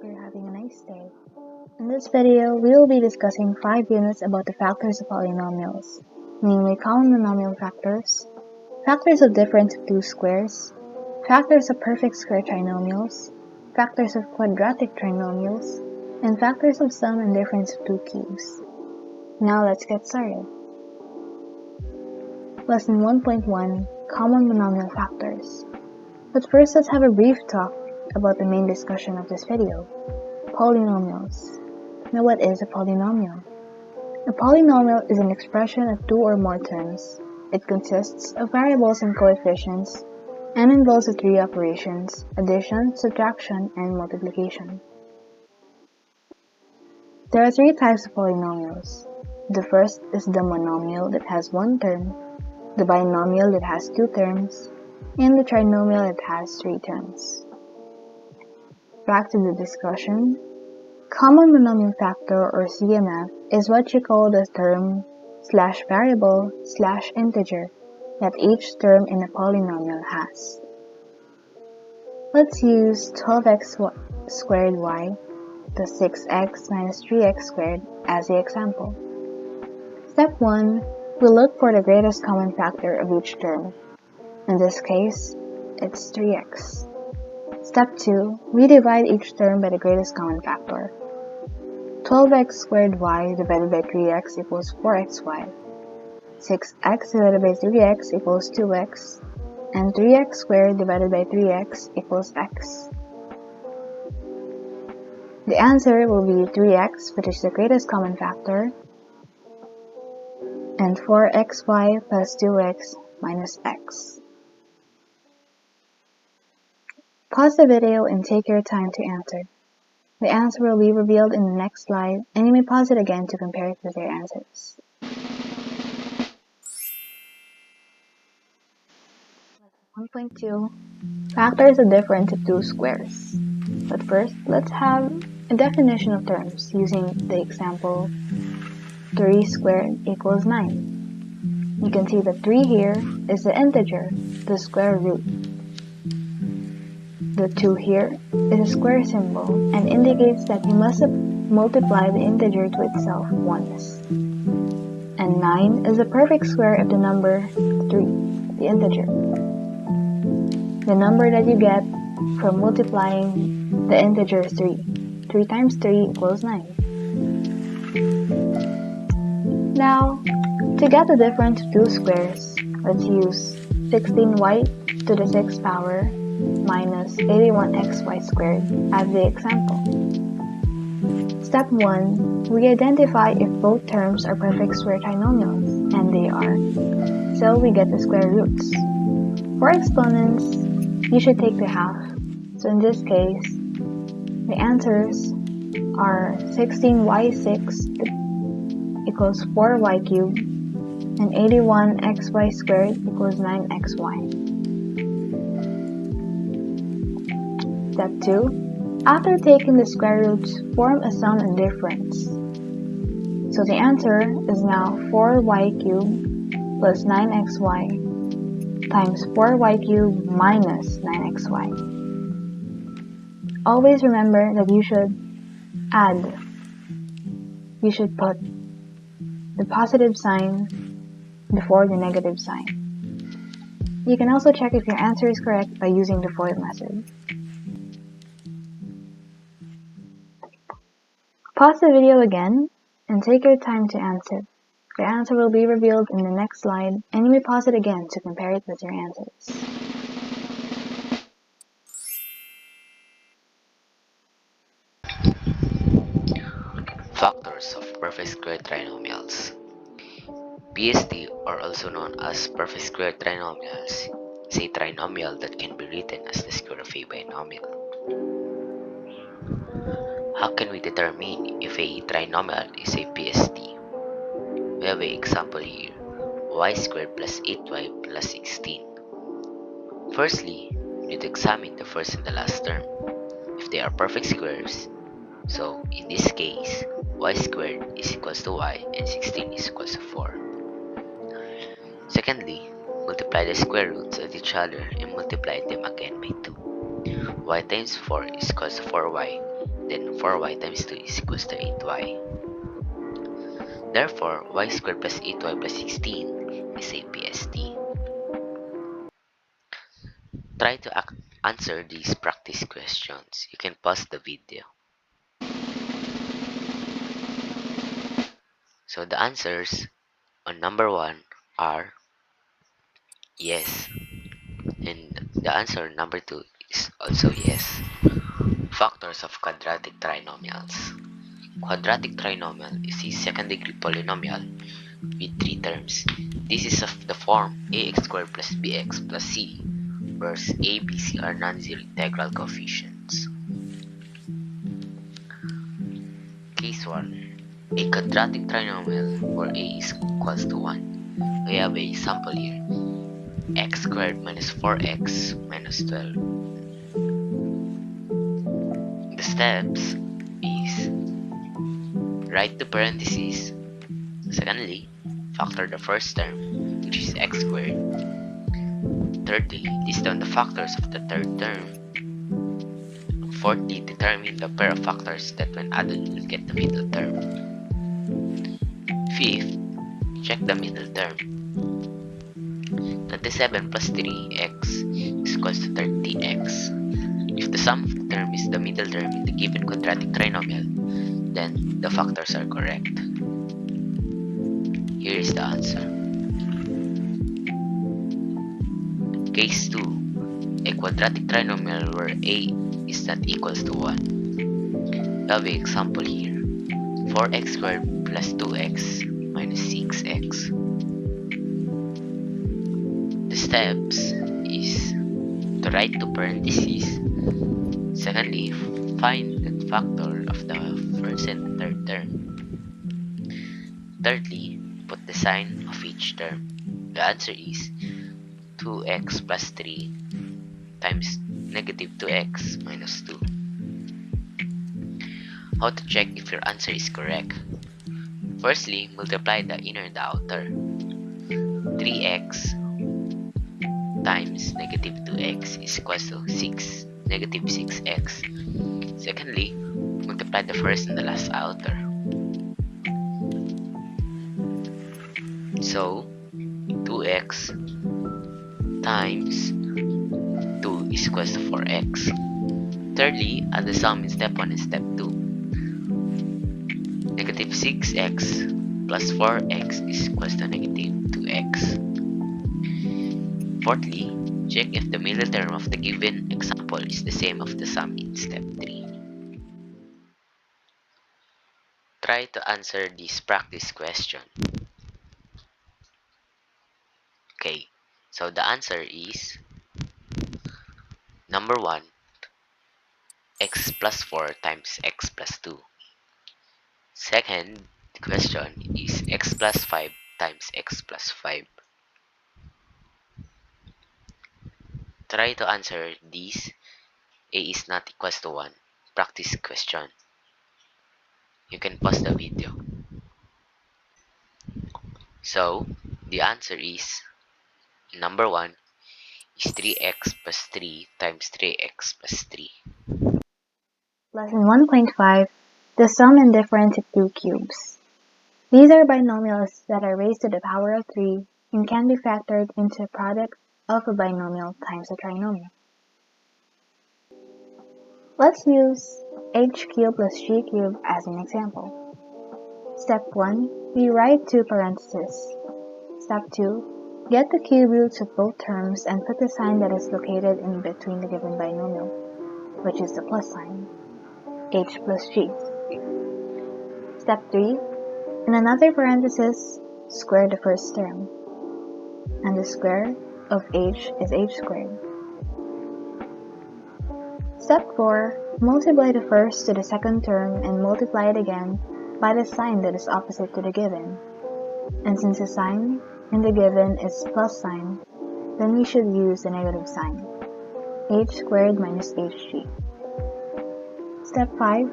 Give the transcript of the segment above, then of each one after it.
hope you're having a nice day. In this video, we will be discussing 5 units about the factors of polynomials, namely common monomial factors, factors of difference of two squares, factors of perfect square trinomials, factors of quadratic trinomials, and factors of sum and difference of two cubes. Now let's get started. Lesson 1.1 Common Monomial Factors. But first, let's have a brief talk about the main discussion of this video, polynomials. Now, what is a polynomial? A polynomial is an expression of two or more terms. It consists of variables and coefficients and involves the three operations: addition, subtraction, and multiplication. There are three types of polynomials. The first is the monomial that has one term, the binomial that has two terms, and the trinomial that has three terms. Back to the discussion. Common monomial factor, or CMF, is what you call the term / variable / integer that each term in a polynomial has. Let's use 12x squared y to 6x minus 3x squared as the example. Step 1, we look for the greatest common factor of each term. In this case, it's 3x. Step 2, we divide each term by the greatest common factor. 12x squared y divided by 3x equals 4xy. 6x divided by 3x equals 2x. And 3x squared divided by 3x equals x. The answer will be 3x, which is the greatest common factor, and 4xy plus 2x minus x. Pause the video and take your time to answer. The answer will be revealed in the next slide, and you may pause it again to compare it with your answers. Lesson 1.2 Factors of difference of two squares. But first, let's have a definition of terms using the example 3 squared equals 9. You can see that 3 here is the integer, the square root. The 2 here is a square symbol and indicates that you must multiply the integer to itself once. And 9 is the perfect square of the number 3, the integer. The number that you get from multiplying the integer 3. 3 times 3 equals 9. Now, to get the difference of two squares, let's use 16y to the 6th power minus 81xy squared as the example. Step 1, we identify if both terms are perfect square trinomials, and they are, so we get the square roots. For exponents, you should take the half, so in this case, the answers are 16y6 equals 4y cubed, and 81xy squared equals 9xy. Step 2. After taking the square roots, form a sum and difference. So the answer is now 4y cubed plus 9xy times 4y cubed minus 9xy. Always remember that you should add. You should put the positive sign before the negative sign. You can also check if your answer is correct by using the FOIL method. Pause the video again and take your time to answer. The answer will be revealed in the next slide, and you may pause it again to compare it with your answers. Factors of perfect square trinomials. PSD, or also known as perfect square trinomials, is a trinomial that can be written as the square of a binomial. How can we determine if a trinomial is a PSD? We have an example here, y squared plus 8y plus 16. Firstly, we need to examine the first and the last term, if they are perfect squares. So, in this case, y squared is equals to y and 16 is equals to 4. Secondly, multiply the square roots of each other and multiply them again by 2. Y times 4 is equals to 4y then 4y times 2 is equals to 8y. Therefore, y squared plus 8y plus 16 is a PST. Try to answer these practice questions. You can pause the video. So the answers on number 1 are yes. And the answer number 2 is also yes. Factors of quadratic trinomials. Quadratic trinomial is a second-degree polynomial with 3 terms. This is of the form ax squared plus bx plus c, where a, b, c are non-zero integral coefficients. Case 1. A quadratic trinomial where a is equals to 1. We have a sample here. X squared minus 4x minus 12. The steps is write the parentheses. Secondly, factor the first term, which is x squared. Thirdly, list down the factors of the third term. Fourthly, determine the pair of factors that when added will get the middle term. Fifth, check the middle term. 27 plus 3x is equals to 30x. If the sum of the term is the middle term in the given quadratic trinomial, then the factors are correct. Here is the answer. Case 2. A quadratic trinomial where a is not equals to 1. We have an example here. 4x squared plus 2x minus 6x. The steps is to write two parentheses. Secondly, find the factor of the first and the third term. Thirdly, put the sign of each term. The answer is 2x plus 3 times negative 2x minus 2. How to check if your answer is correct? Firstly, multiply the inner and the outer. 3x times negative 2x is equals to negative 6x. Secondly, multiply the first and the last outer. So, 2x times 2 is equals to 4x. Thirdly, add the sum in step 1 and step 2. Negative 6x plus 4x is equals to negative 2x. Fourthly, check if the middle term of the given example is the same of the sum in step 3. Try to answer this practice question. Okay, so the answer is number 1, x plus 4 times x plus 2. Second question is x plus 5 times x plus 5. Try to answer these a is not equals to 1 practice question. You can pause the video. So, the answer is number 1 is 3x plus 3 times 3x plus 3. Lesson 1.5, the sum and difference of two cubes. These are binomials that are raised to the power of 3 and can be factored into a product of a binomial times a trinomial. Let's use h cubed plus g cubed as an example. Step 1, we write two parentheses. Step 2, get the cube roots of both terms and put the sign that is located in between the given binomial, which is the plus sign, h plus g. Step 3, in another parenthesis, square the first term, and the square of h is h squared. Step 4, multiply the first to the second term and multiply it again by the sign that is opposite to the given. And since the sign in the given is plus sign, then we should use the negative sign, h squared minus hg. Step 5,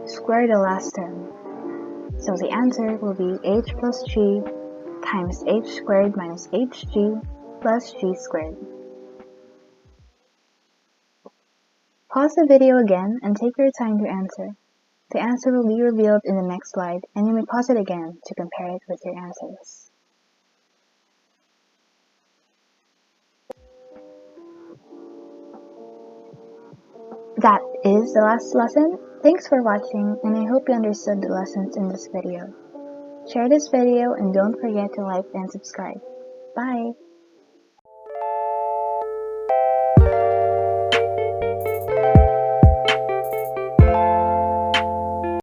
square the last term. So the answer will be h plus g times h squared minus hg plus g squared. Pause the video again and take your time to answer. The answer will be revealed in the next slide, and you may pause it again to compare it with your answers. That is the last lesson. Thanks for watching, and I hope you understood the lessons in this video. Share this video and don't forget to like and subscribe. Bye!